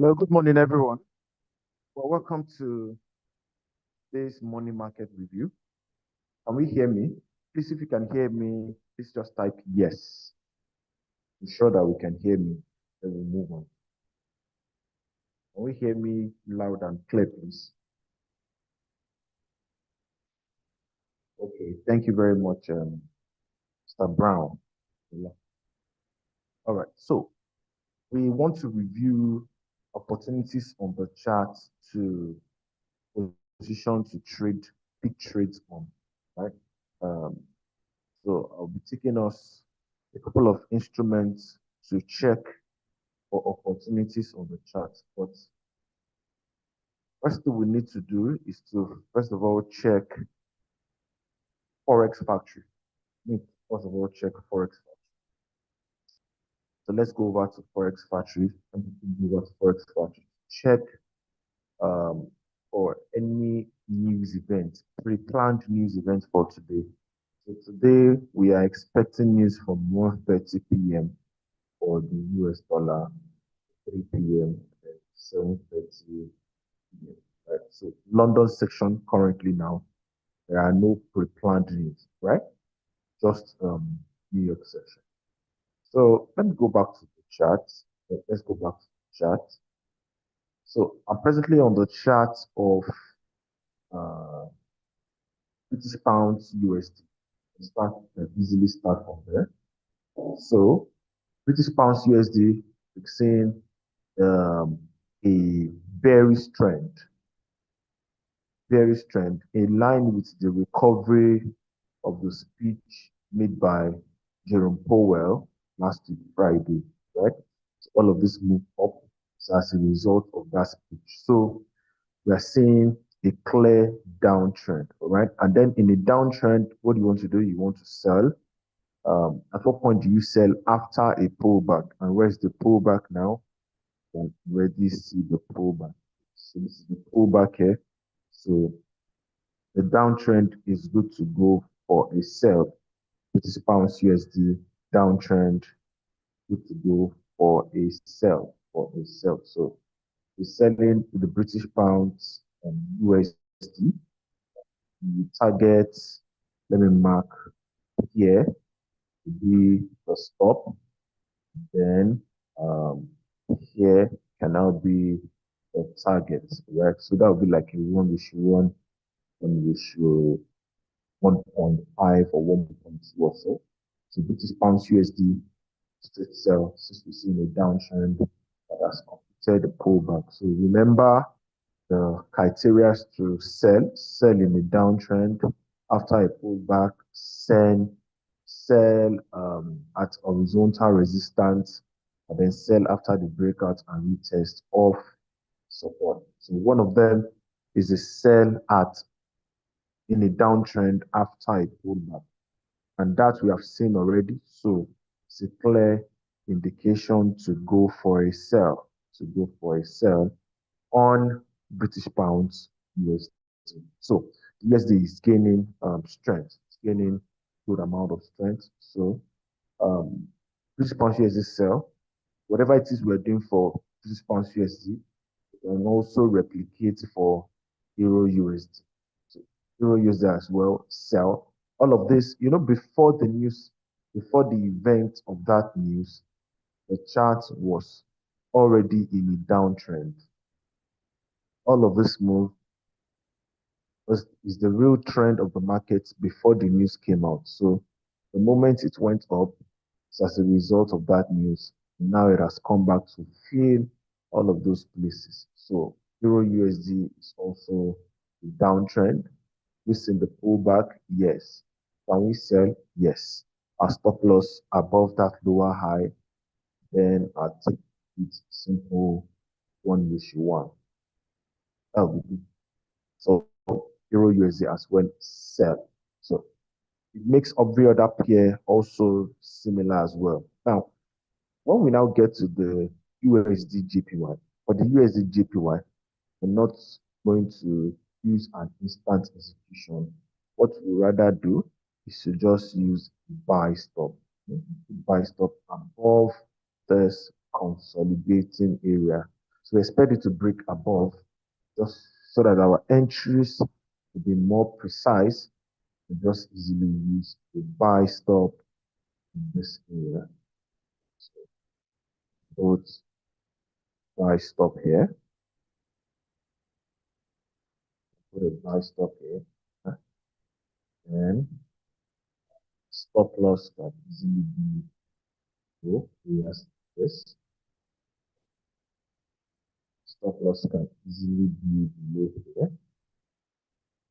Hello, good morning, everyone. Well, welcome to this morning market review. Can we hear me? Please, if you can hear me, please just type yes. Ensure that we can hear me. Then we move on. Can we hear me loud and clear, please? Okay, thank you very much, Mr. Brown. All right, so we want to review opportunities on the chart to position to trade, big trades on, right? Um, So I'll be taking us a couple of instruments to check for opportunities on the chart. But first thing we need to do is to, first of all, check Forex Factory. First of all, check Forex Factory. So let's go over to Forex Factory and go over to Forex Factory. Check um, for any news event, pre-planned news event for today. So today we are expecting news from 1:30 p.m. for the US dollar, 3 p.m. and 7:30 p.m. Right? So London section currently now, there are no pre-planned news, right? Just New York section. So let me go back to the chart. Let's go back to the chart. So I'm presently on the chart of uh, British pounds USD. Start easily start from there. So British pounds USD fixing a bearish trend in line with the recovery of the speech made by Jerome Powell last week, Friday, right? So all of this moved up as a result of that speech. So we are seeing a clear downtrend, all right? And then in a downtrend, what do you want to do? You want to sell. At what point do you sell after a pullback? And where's the pullback now? You can already see the pullback. So this is the pullback here. So the downtrend is good to go for a sell. British pounds USD downtrend, good to go for a sell. So we're selling the British pounds and USD. The target, let me mark here to be the stop. Then here can now be the target, right? So that would be like a 1:1, 1:1.5 or 1.2 or so. So British pounds USD straight sell since we're seeing a downtrend that has completed the pullback. So remember the criteria to sell in a downtrend after a pullback, sell at horizontal resistance, and then sell after the breakout and retest of support. So one of them is a sell at in a downtrend after a pullback. And that we have seen already. So it's a clear indication to go for a sell, on British pounds USD. So USD is gaining strength. It's gaining good amount of strength. So British pounds USD sell. Whatever it is we're doing for British pounds USD, and also replicate for Euro USD. So Euro USD as well, sell. All of this, before the news, before the event of that news, the chart was already in a downtrend. All of this move is the real trend of the market before the news came out. So the moment it went up, it's as a result of that news. Now it has come back to fill all of those places. So Euro USD is also a downtrend. We see the pullback, yes. Can we sell? Yes. Our stop loss above that lower high, then I take it simple 1:1. That would be good. So Euro USD as well, sell. So it makes every other pair also similar as well. Now, when we now get to the USD JPY, for the USD JPY, we're not going to use an instant execution. What we rather do is to just use buy stop. Buy stop above this consolidating area. So we expect it to break above just so that our entries will be more precise and just easily use the buy stop in this area. So both buy stop here, put a buy stop here, and stop loss can easily be low. Yes, this stop loss can easily be below here.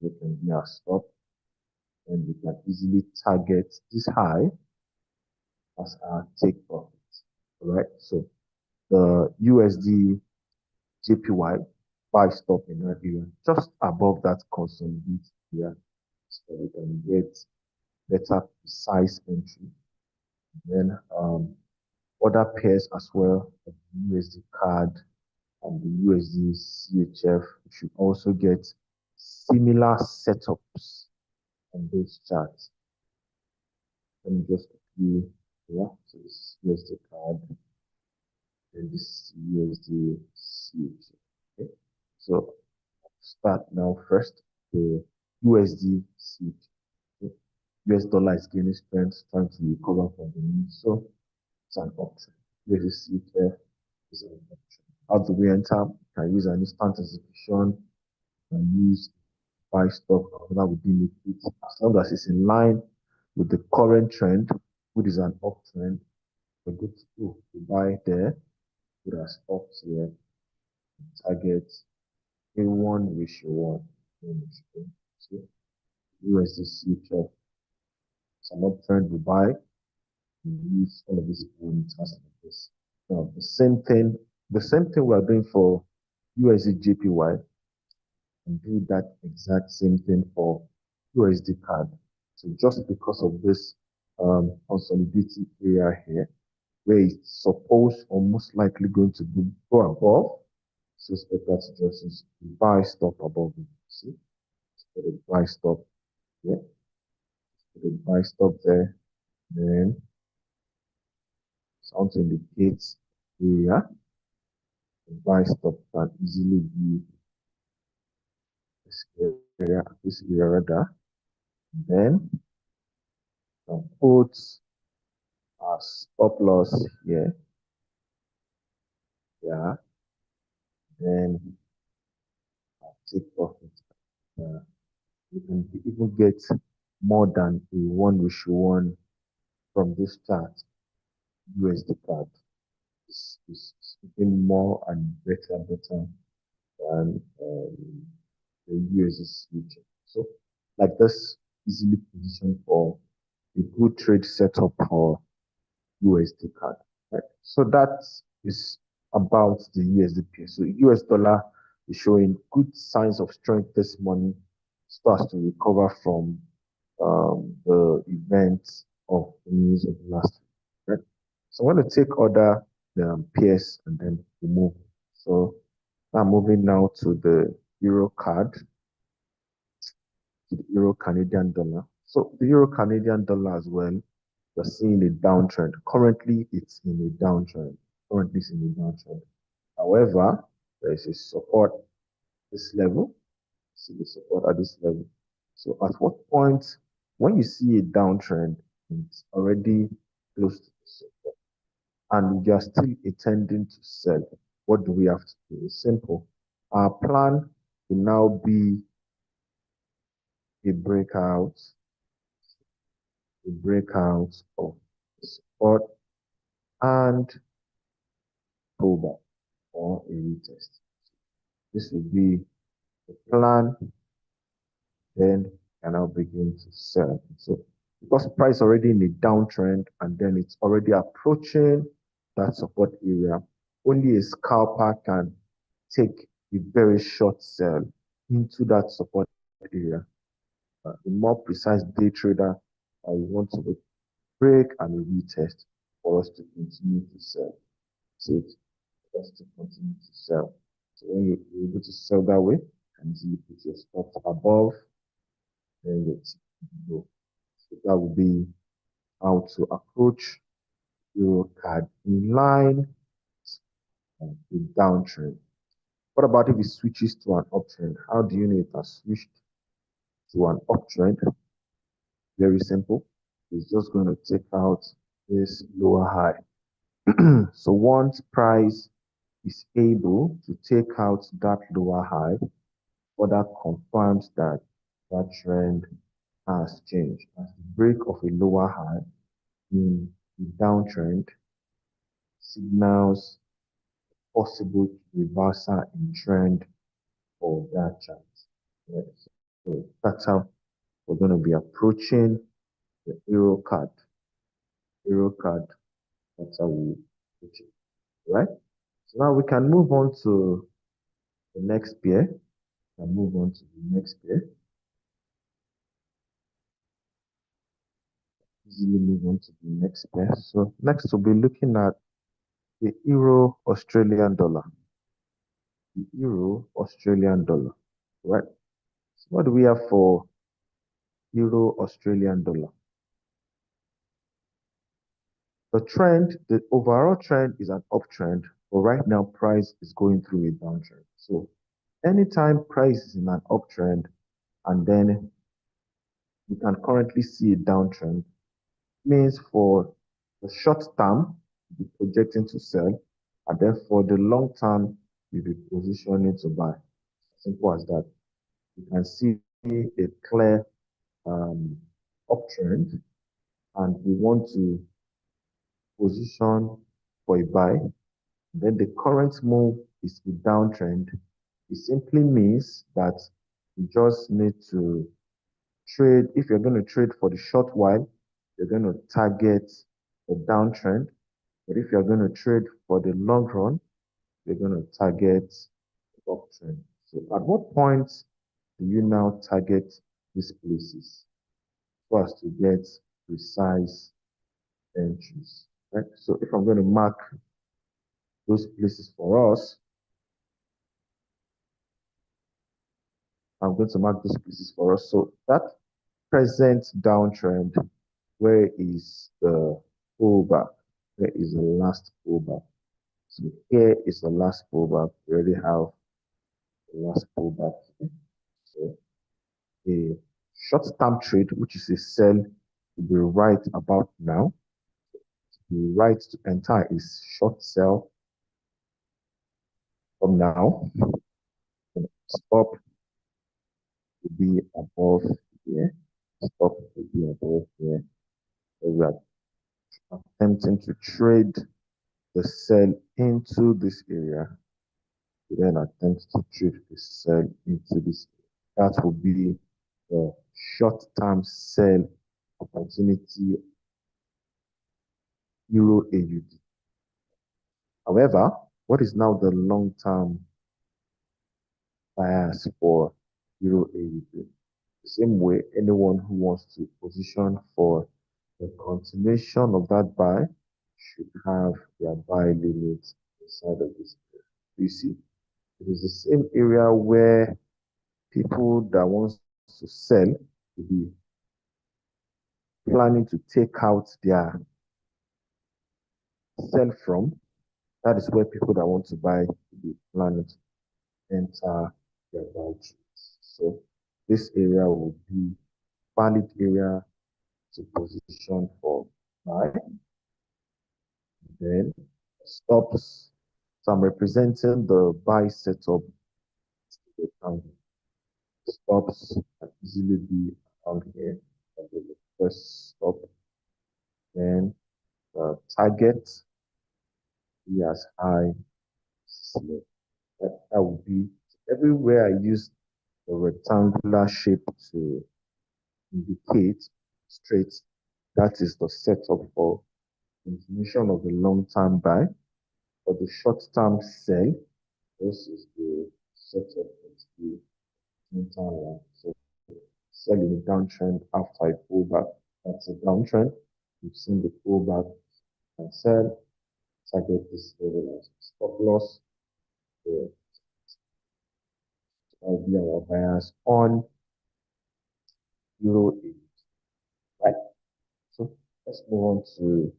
We can be our stop, and we can easily target this high as our take profit. All right, so the USD JPY buy stop in that area, just above that consolidate here, so we can get better precise entry. Then other pairs as well, the USD CAD and the USD CHF should also get similar setups on those charts. Let me just quickly, yeah, so this is USD CAD and this is USD CHF. Okay, so start now first the USD CHF. US dollar is gaining strength, trying to recover from the news. So it's an option. USD CHF is an option. How do we enter? You can use an instant execution, you can use buy stop whenever within it, as long as it's in line with the current trend, which is an uptrend. We're good to go. We buy there, put our stops here, target A1 ratio 1. So USD CHF, it's an uptrend we buy. We use all of these points as like this. Now the same thing we are doing for USD JPY, and do that exact same thing for USD CAD. So just because of this consolidating area here, where it's supposed or most likely going to go above, so it's better to just use buy stop above it. See, put a buy stop here, put a buy stop there, then something indicates area. The buy stop can easily be this area rather. Then put a stop loss here. Yeah. Then take profit. You can even get more than a 1:1 from this chart. USD CAD is getting more and better than the USD CHF. So, like this, easily positioned for a good trade setup for USD CAD. Right? So that is about the USD. So US dollar is showing good signs of strength this morning, starts to recover from the events of the news of the last week. Right? So I want to take other pairs and then we move. So I'm moving now to the Euro CAD, to the Euro Canadian dollar. So the Euro Canadian dollar as well, we're seeing a downtrend. Currently, it's in a downtrend. However, there is a support at this level. See the support at this level. So at what point, when you see a downtrend, it's already close to the support, and you are still intending to sell, what do we have to do? It's simple. Our plan will now be a breakout of support and pullback or a retest. This will be the plan. Then can now begin to sell. So because price already in a downtrend and then it's already approaching that support area, only a scalper can take a very short sell into that support area. The more precise day trader, you want to break and retest for us to continue to sell. So it's for us to continue to sell. So when you're able to sell that way, and you put your stop above, then it's below. So that would be how to approach Euro CAD in line with downtrend. What about if it switches to an uptrend? How do you know it has switched to an uptrend? Very simple. It's just going to take out this lower high. So once price is able to take out that lower high, that confirms that that trend has changed. As the break of a lower high in the downtrend signals possible reversal in trend for that chart. Right? So that's how we're going to be approaching the euro card. Euro card, that's how we approach it. Right? So now we can move on to the next pair. And move on to the next pair. Easily move on to the next pair. So next we'll be looking at the euro Australian dollar. The euro Australian dollar. Right? So what do we have for euro Australian dollar? The trend, the overall trend is an uptrend, but right now price is going through a downtrend. So anytime price is in an uptrend and then you can currently see a downtrend, means for the short term, you'll be projecting to sell, and then for the long term, you'll be positioning to buy. Simple as that. You can see a clear uptrend, and we want to position for a buy. Then the current move is a downtrend. It simply means that you just need to trade. If you're going to trade for the short while, you're going to target the downtrend. But if you're going to trade for the long run, you're going to target the uptrend. So at what point do you now target these places so as to get precise entries? Right? So if I'm going to mark those places for us, I'm going to mark those places for us. So that present downtrend, where is the pullback? Where is the last pullback? So here is the last pullback. We already have the last pullback. So a short-term trade, which is a sell, will be right about now. The right to enter is short sell from now. Stop will be above here. Stop will be above here. So we are attempting to trade the sell into this area. We then attempt to trade the sell into this. That will be the short-term sell opportunity Euro AUD. However, what is now the long-term bias for Euro AUD? The same way, anyone who wants to position for the continuation of that buy should have their buy limit inside of this. You see, it is the same area where people that want to sell will be planning to take out their sell from. That is where people that want to buy will be planning to enter their buy trades. So this area will be valid area to position for buy. Then stops. So I'm representing the buy setup. Stops can easily be on here. The first stop. Then the target be as high as low. That would be everywhere I use the rectangular shape to indicate straight. That is the setup for continuation of the long-term buy. For the short-term sell, this is the setup of the long-term line. So selling a downtrend after a pullback. That's a downtrend. We've seen the pullback and sell. Target this level as stop loss. There will be our bias on Euro 8. Right. So let's move on to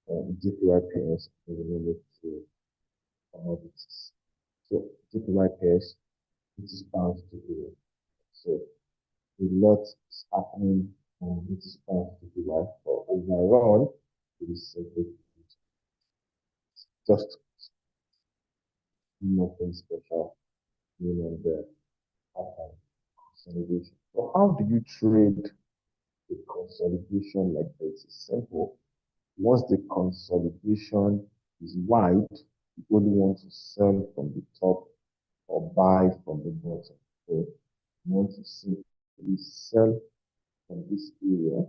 GPY pairs and we move to commodities. So JPY pairs, British pounds to euro. So a lot is happening on British pounds to JPY. But overall, it is simply just nothing special going on there. Pattern consolidation. So how do you trade a consolidation like this? It's simple. Once the consolidation is wide, you only want to sell from the top or buy from the bottom. So you want to simply sell from this area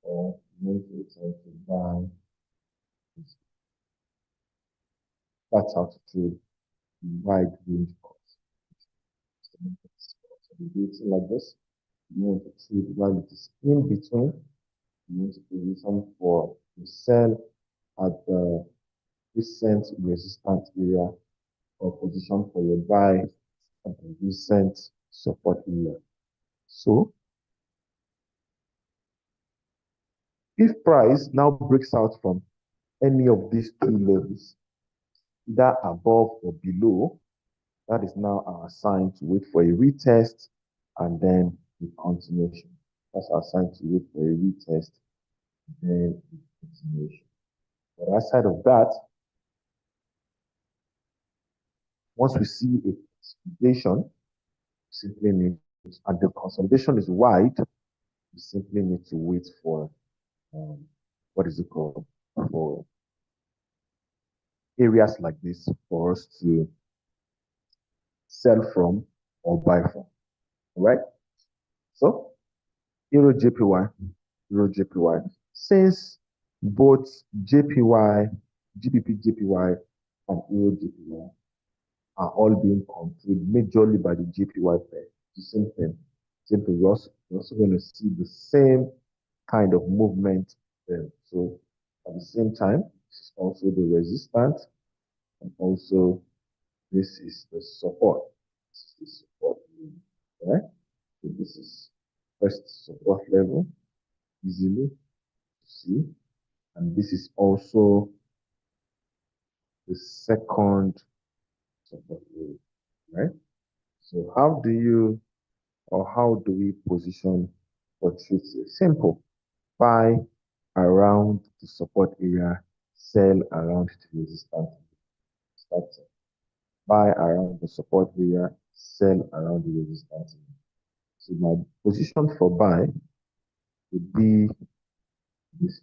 or you want to try to buy. That's how to trade wide range calls. Consolidating like this, you want to trade while it is in between. You want to position for to sell at the recent resistance area or position for your buy at the recent support area. So if price now breaks out from any of these two levels, either above or below, that is now our sign to wait for a retest and then the continuation. That's our sign to wait for a retest and then the continuation. But outside of that, once we see a consolidation, simply need, and the consolidation is wide, we simply need to wait for what is it called? For areas like this for us to sell from or buy from. Right? So Euro JPY, Euro JPY. Since both JPY, GBP JPY, and Euro JPY are all being controlled majorly by the JPY pair, the same thing. Simply, we're also going to see the same kind of movement there. So at the same time, this is also the resistance, and also this is the support. This is the support level, right? So this is first support level, easily to see, and this is also the second support level, right? So how do we position for trades? Simple. Buy around the support area, sell around the resistance. That's it. Buy around the support area, sell around the resistance. So my position for buy would be this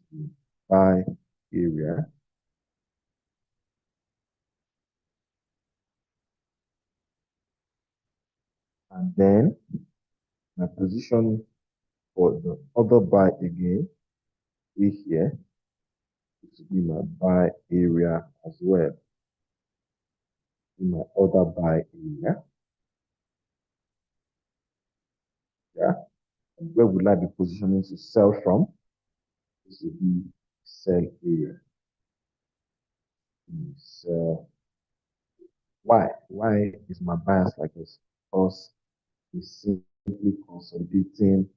buy area. And then my position for the other buy again, be here. It will be my buy area as well. In my other buy area. Yeah. And where would I be positioning to sell from? This will be sell area. So why is my bias like this? Because it's simply consolidating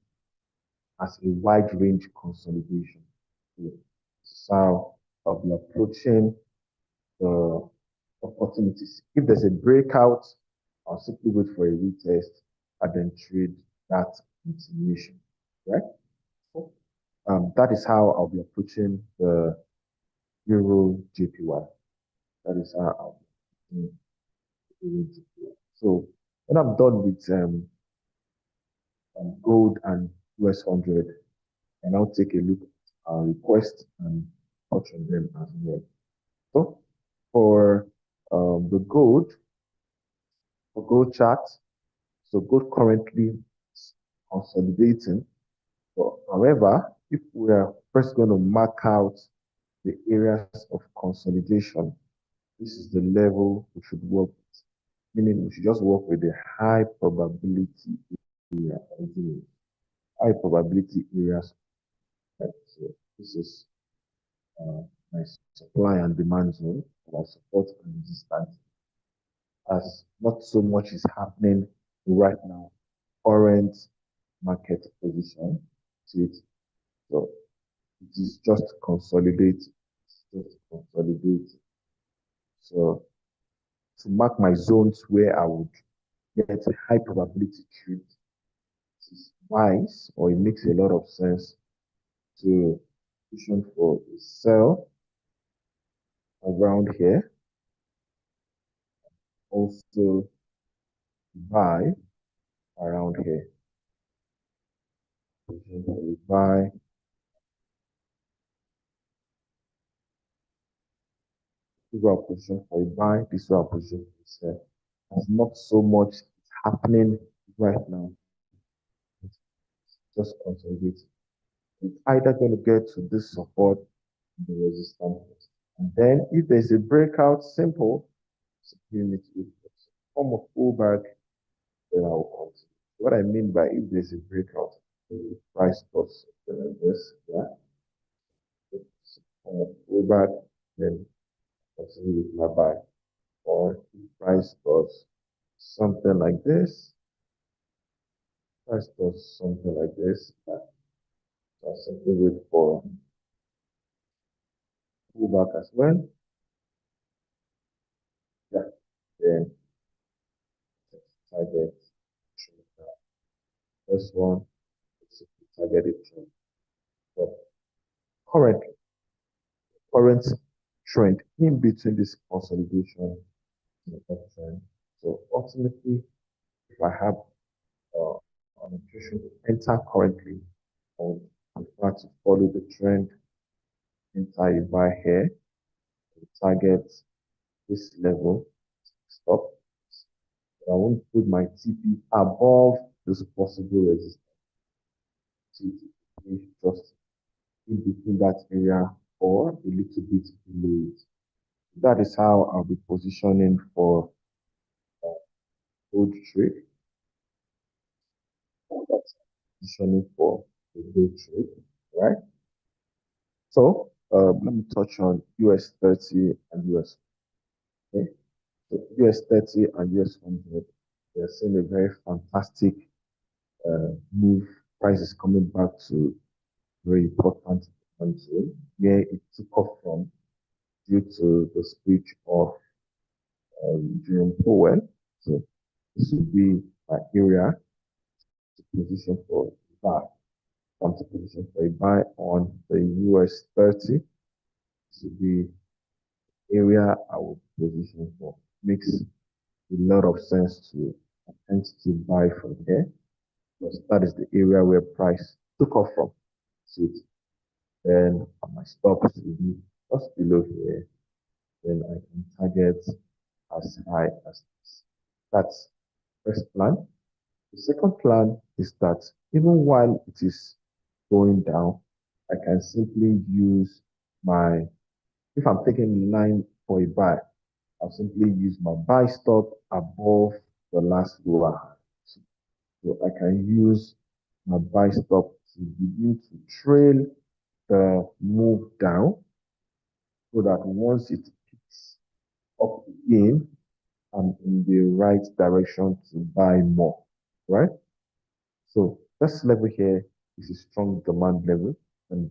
as a wide range consolidation. So I'll be approaching the opportunities. If there's a breakout, I'll simply wait for a retest and then trade that continuation, right? That is how I'll be approaching the Euro JPY. That is how I'll be approaching the Euro JPY. So when I'm done with gold and US 100, and I'll take a look at our request and touch on them as well. So for the gold chart, so gold currently is consolidating. But however, if we are first going to mark out the areas of consolidation, this is the level we should work with. Meaning we should just work with the high probability area, high probability areas. Right? So this is my supply and demand zone, my support and resistance. As not so much is happening right now, current market position. See it. So it is just consolidate. It's just consolidate. So to mark my zones where I would get a high probability trade. It is wise, or it makes a lot of sense to position for a sell around here. Also buy around here. Position for a buy. This is our position for a buy. This is our position for a sell. There's not so much happening right now. It's just consolidating. It's either going to get to this support, the resistance, and then if there's a breakout, simple, unit with form of pullback, then I'll continue. What I mean by if there's a breakout, the price does something like this, yeah, form of pullback, then continue with my buy. Or if price does something like this, price does something like this, I simply wait for pullback as well. Yeah, then target this one, target it. But currently, current trend in between this consolidation and the uptrend. So ultimately, if I have an intuition to enter currently, I would prefer to follow the trend, enter a buy here, target this level, stop. But I won't put my TP above this possible resistance. TP just in between that area or a little bit below it. That is how I'll be positioning for gold trade. That's positioning for the gold trade, right? So let me touch on US 30 and US. Okay, so US 30 and US 100. We are seeing a very fantastic move. Price is coming back to very important zone where it took off from due to the speech of Jerome Powell. So this would be my area to position for buy. Come to position for a buy on the US 30. This would be area I would position for. Makes a lot of sense to attempt to buy from here because that is the area where price took off from. So then my stop will be just below here. Then I can target as high as this. That's first plan. The second plan is that even while it is going down, I can simply use my, if I'm taking line for a buy, I'll simply use my buy stop above the last lower high. So I can use my buy stop to begin to trail the move down so that once it picks up again, I'm in the right direction to buy more, right? So this level here is a strong demand level and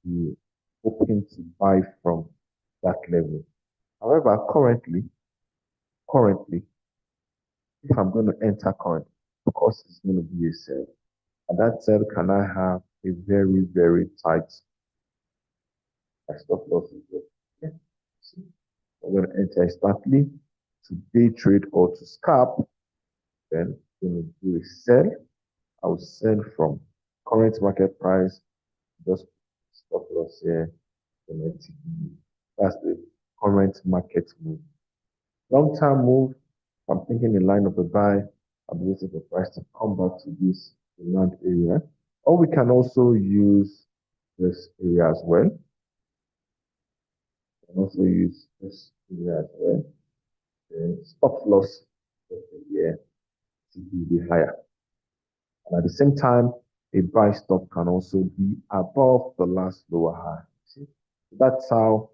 we're hoping to buy from that level. However, currently, if I'm going to enter current, of course, it's going to be a sell. And that sell can I have a very, very tight stop loss. Okay. So I'm going to enter instantly to day trade or to scalp. Then I'm going to do a sell. I will sell from current market price, just stop loss here. That's the current market move. Long-term move, I'm thinking in line of the buy, I'm waiting for price to come back to this demand area. Or we can also use this area as well. We can also use this area as well. Then stop loss here to be higher. And at the same time, a buy stop can also be above the last lower high. See? That's how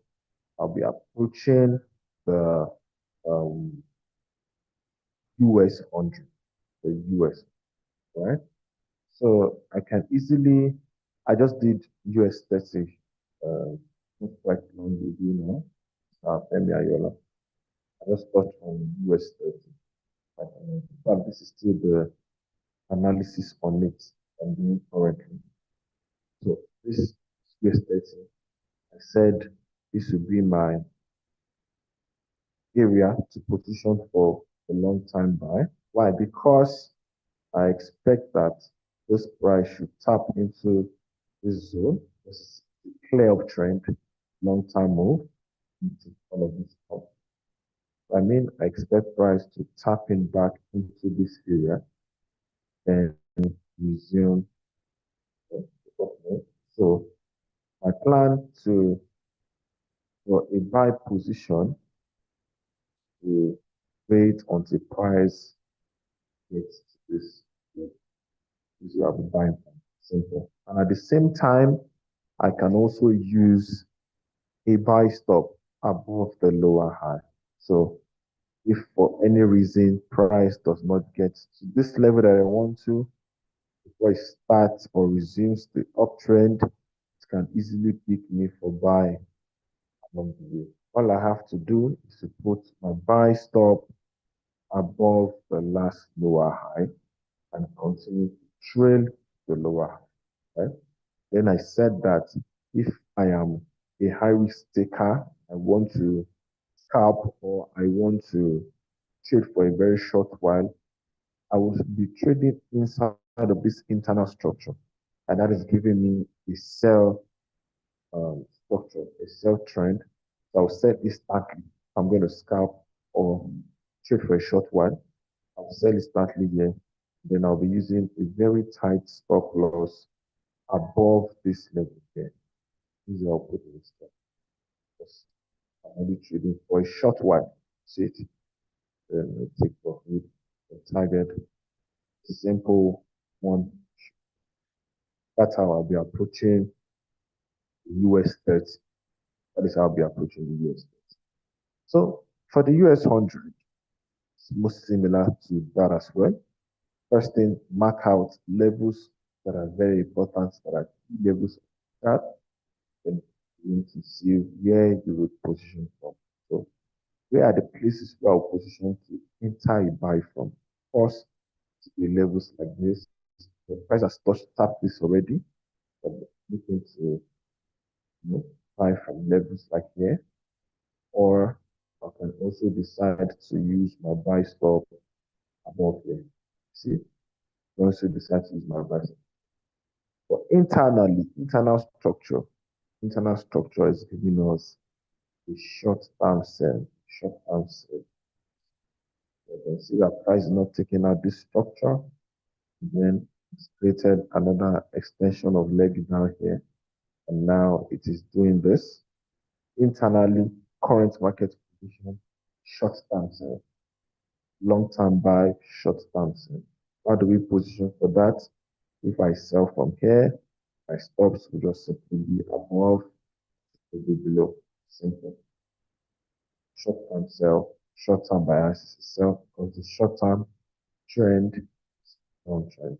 I'll be approaching the US 100, the US, right? So I can easily, I just did US 30, not quite long ago now, Femi Ayola. I just touched on US 30. But this is still the analysis on it I'm doing currently. So this US 30, I said this would be my area to position for a long time buy. Why? Because I expect that this price should tap into this zone. This is a clear uptrend, long time move into all of this up. I mean, I expect price to tap in back into this area and resume. So my plan to for a buy position to wait until price gets to this. This you have a buying point. Simple. And at the same time, I can also use a buy stop above the lower high. So if for any reason price does not get to this level that I want to, before it starts or resumes the uptrend, it can easily pick me for buy along the way. All I have to do is to put my buy stop above the last lower high and continue to trail the lower high. Right? Then I said that if I am a high risk taker, I want to scalp or I want to trade for a very short while, I will be trading inside of this internal structure. And that is giving me a sell structure, a sell trend. So I'll set instantly. I'm going to scalp or trade for a short while. I'll sell instantly here. Then I'll be using a very tight stop loss above this level here. This is how I'll put it. Because I'm only trading for a short while. See it? Then I take profit, target, simple one. That's how I'll be approaching the US 30. That is how I'll be approaching the US 30. So for the US 100, it's most similar to that as well. First thing, mark out levels that are very important, that are key levels of that. Then you need to see where you would position from. So where are the places where I'll position to enter a buy from? First, the levels like this. The price has touched tap this already. But looking to buy from levels like here, or I can also decide to use my buy stop above here. See, I also decide to use my buy stop. But internally, internal structure is giving us a short-term sell, short-term sell. You can see that price is not taking out this structure. Then it's created another extension of leg down here. And now it is doing this. Internally, current market position, short-term sell, long-term buy, short-term sell. How do we position for that? If I sell from here, my stops will just simply be above, will be below. Simple. Short-term sell, short-term buy as sell because the short-term trend is downtrend.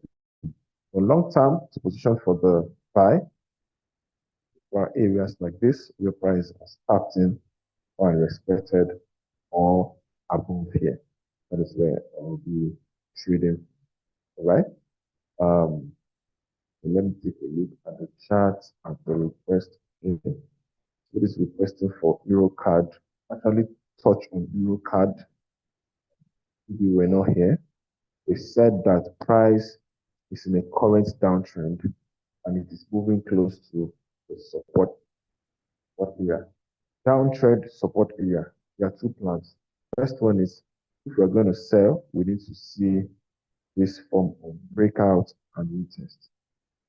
For long-term, to position for the buy, for areas like this, where price is starting or respected or above here. That is where I'll be trading. All right. Um, let me take a look at the chart and the request. So this requesting for EuroCAD. Actually, touch on EuroCAD. If you were not here, they said that price is in a current downtrend and it is moving close to the support area. Downtrend support area. There are two plans. First one is if we're going to sell, we need to see this form of breakout and retest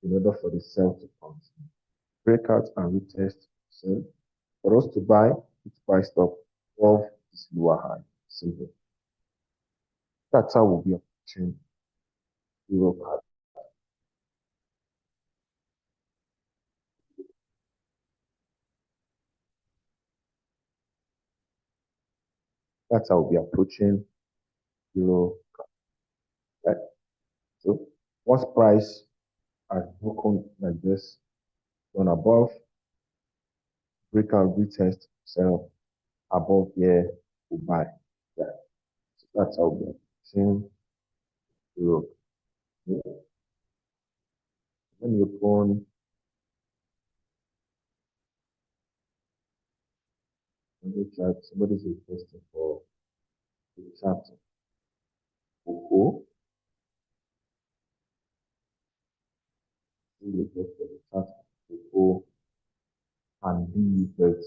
in order for the sell to continue. Breakout and retest sell. For us to buy, it's priced up above this lower high. Simple. That's how we'll be approaching EuroCAD. That's how we'll be approaching EuroCAD. Right? So once price has broken like this, gone above, breakout retest, sell above here, we buy. Yeah, so that's how we're seeing Europe. Yeah. When you open, when you chat, somebody's requesting for the chat Coco, the request for the chat Coco and DE30.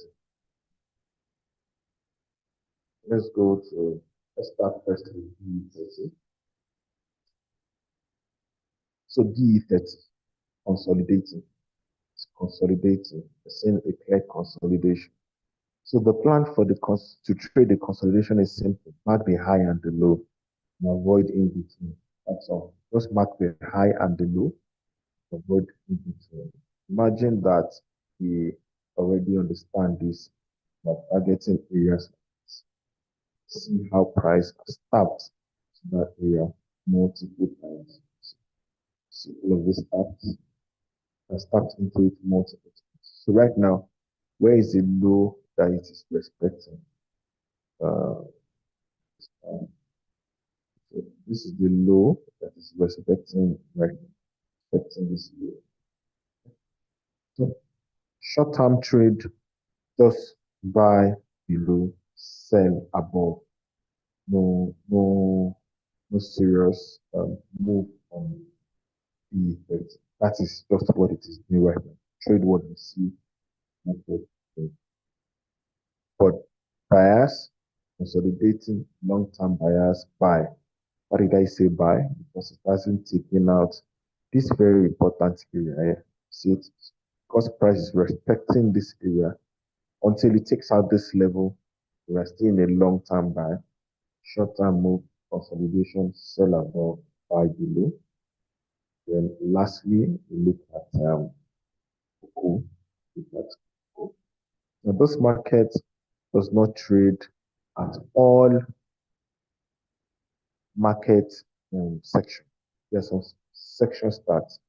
Let's go to, let's start first with DE30. So DE30, consolidating, it's consolidating, it's in a clear consolidation. So the plan for the to trade the consolidation is simple. Mark the high and the low and avoid in between. That's all. Just mark the high and the low, avoid in between. Imagine that we already understand this, but targeting areas. See how price has tapped to that area multiple times. See all of this taps has tapped into it multiple times. So right now, where is the low that it is respecting? Uh, uh, So this is the low that is respecting right now, respecting this low. So short-term trade, just buy below, sell above. No serious move on the effect. That is just what it is doing right now. Trade what you see, not what you But bias, consolidating, long-term bias, buy. Why did I say buy? Because it hasn't taken out this very important area here. See it? Because price is respecting this area until it takes out this level. We are still in a long-term buy, short-term move, consolidation, sell above, buy below. Then lastly, we look at cocoa. Look at cocoa. Now, this market does not trade at all market section. There's some section starts.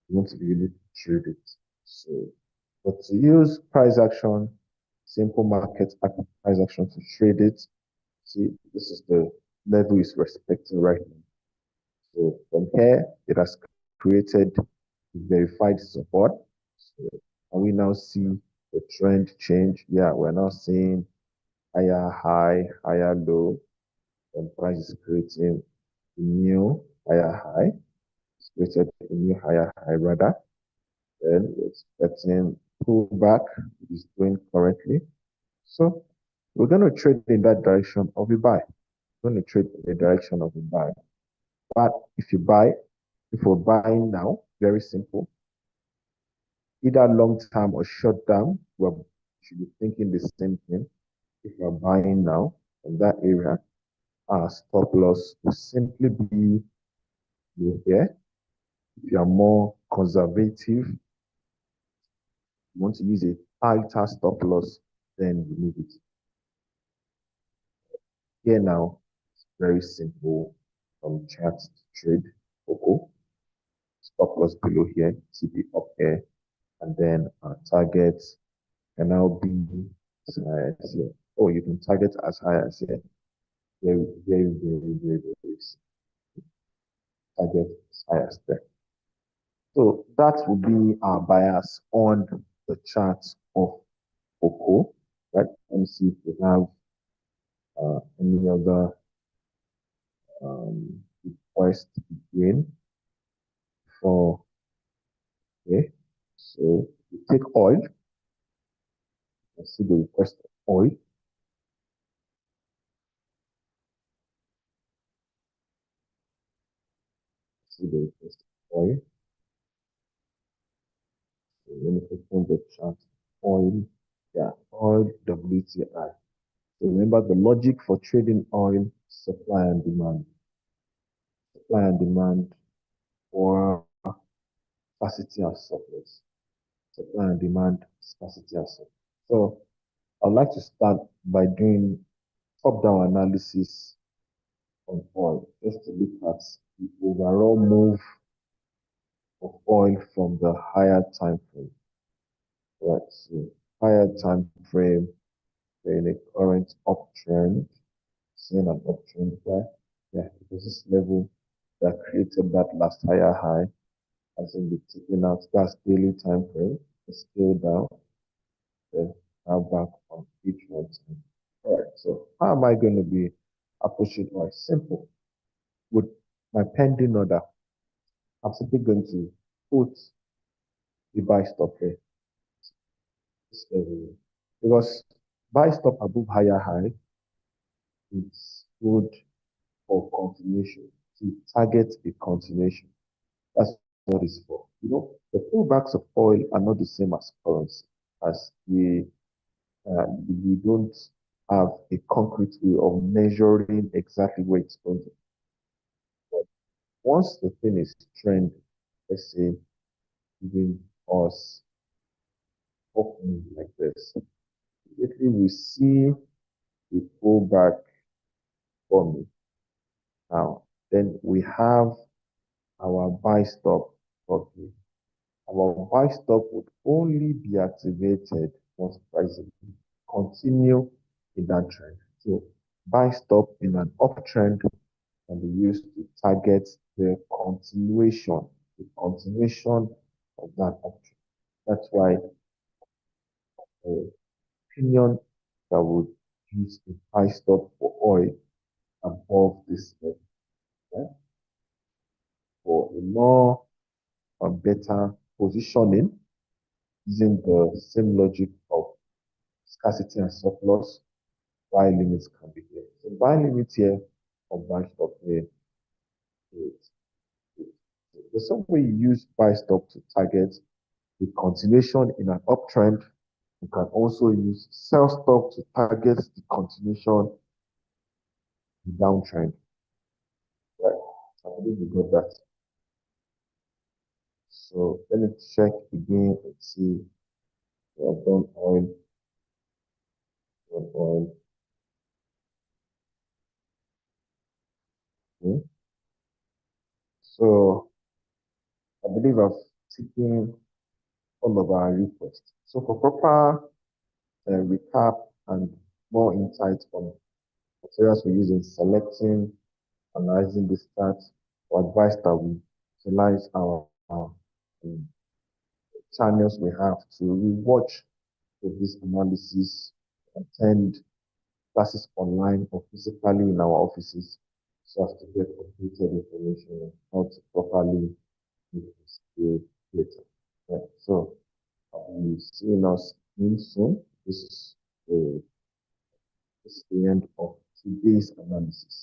You want to be able to trade it. So, but to use price action, simple market price action to trade it, see, this is the level is respecting right now. So from here, it has created verified support. So can we now see the trend change? Yeah, we're now seeing higher high, higher low, and price is creating a new higher high. It's created a new higher high rather. Then we're expecting pullback is doing correctly. So we're going to trade in that direction of a buy. We're going to trade in the direction of a buy. But if you buy, if we're buying now, very simple, either long term or short term, we should be thinking the same thing. If you're buying now in that area, our stop loss will simply be here. If you are more conservative, you want to use a tighter stop loss, then remove it. Here now, it's very simple from chart to trade. Cocoa, stop loss below here, TP up here, and then our target can now be as high as here. Oh, you can target as high as here. Very target as high as there. So that will be our bias on the chart of cocoa. Right? Let me see if we have any other request again for okay. So we take oil. Let's see the request of oil. See the request of oil. So let me open the chart. Oil. Yeah, oil WTI. So remember the logic for trading oil, supply and demand. Supply and demand or scarcity and surplus. Supply and demand, scarcity and surplus. So I'd like to start by doing top-down analysis on oil, just to look at the overall move of oil from the higher time frame. Right, so higher time frame, we're in a current uptrend. seeing an uptrend. Why? Yeah, because this level that created that last higher high as in the taking out, that's daily time frame, the scale down, then now back on each one time. All right, so how am I going to be approaching it? Simple. With my pending order, I'm simply going to put the buy stop here. This level. Because buy stop above higher high is good for continuation, to target a continuation. That's what it's for. You know, the pullbacks of oil are not the same as currency, as we don't have a concrete way of measuring exactly where it's going to. But once the thing is trending, let's say giving us opening like this, immediately we see the pullback forming. Now, then we have our buy stop okay. Our buy stop would only be activated once prices continue in that trend. So buy stop in an uptrend can be used to target the continuation of that uptrend. That's why the opinion that would use a buy stop for oil above this level, right? For a more better positioning using the same logic of scarcity and surplus, buy limits can be here. So buy limit here or buy stop here is the same way you use buy stop to target the continuation in an uptrend. You can also use sell stop to target the continuation in downtrend. Right. I believe you got that. So let me check again and see. We have done oil, done oil. Okay. So I believe I've taken all of our requests. So for proper recap and more insights on materials we use in selecting, analyzing the stats, or advice that we utilize our channels we have to rewatch this analysis, attend classes online or physically in our offices so as to get updated information on how to properly use the data. Right. So I'll be seeing us in soon. This is the end of today's analysis.